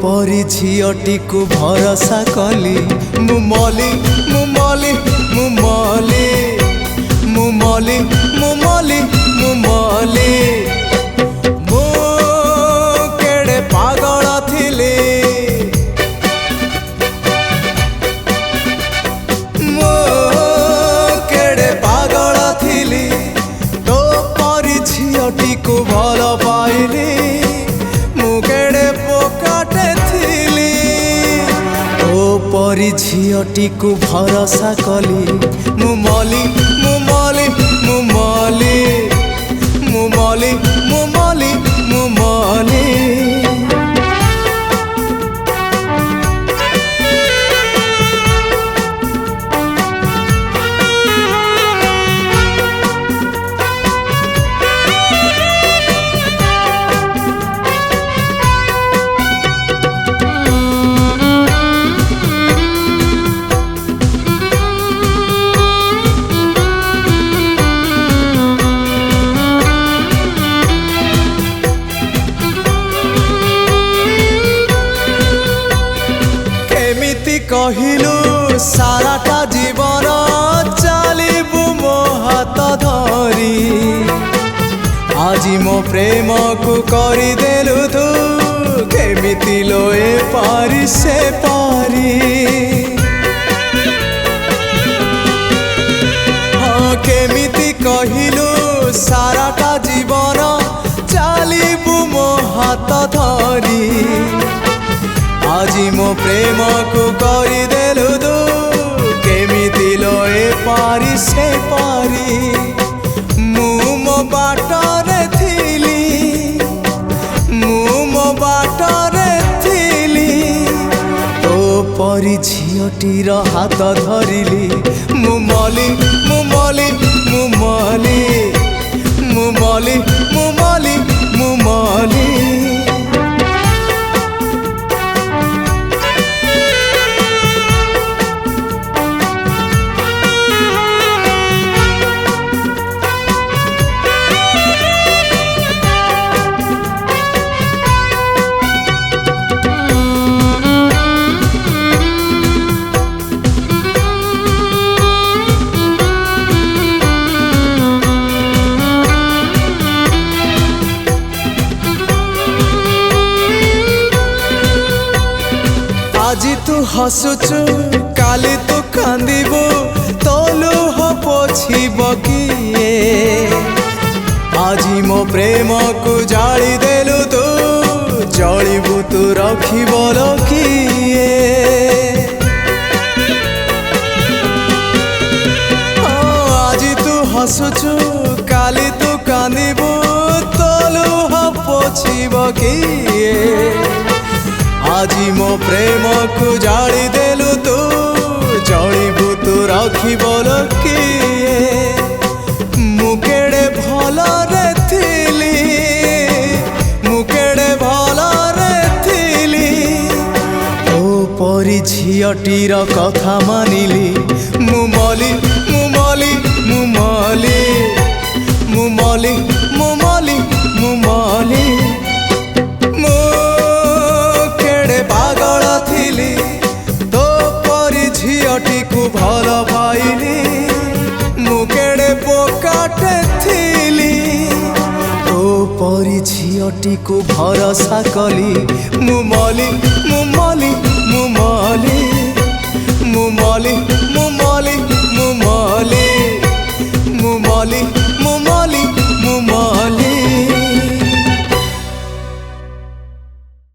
परी झीटी को भरोसा कली मु मली मु मली मु मली मु मली मु मली मु मली मु केड़े पागल थिली मु केड़े पागल थिली तो परी झीटी को भल पाइली मु केड़े पोकाटे थिली ओ परी झीटी को भरोसा कली मु मली मु मली मु मली मु मली मु मली मु मली कहिलु साराटा जीवन चलिबु मो हाथ धरी आज मो प्रेम को करदेलु तू केमिति लोए पारी से पारी हाँ केमिति कहिलु साराटा जीवन चलिबु मो हाथ धरी आज मो प्रेम को करदेलु तू केमिति लोए पारी से पारी मु मो बाटरे थिली मु मो बाटरे थिली तो परी झीटीर हाथ धरिली मु मली मु मली मु मली मु मली मु मली मु मली आज तू हसुचु काली तू कांदिबु तो लुह पोछिब किए आज मो प्रेम को जाली देलु तू जलिबु तू रखिब किए आज तू हसुचु काली तू कांदिबु तो लुह पोछिब किए आज मो प्रेम को जाली देलु तू जलिबु तू रखिब किए मु केड़े भल रे थिली मु केड़े भल रे थिली ओ परी झीटीर कथा मानिली मु मली मु मली मु मली मु मली मु मली मु मली पागल थिली तो परी झीटी को भल पाइली मु केड़े पोकाटे थिली तो परी झीटी को भरोसा कली मु मली मु मली मु मली मु मली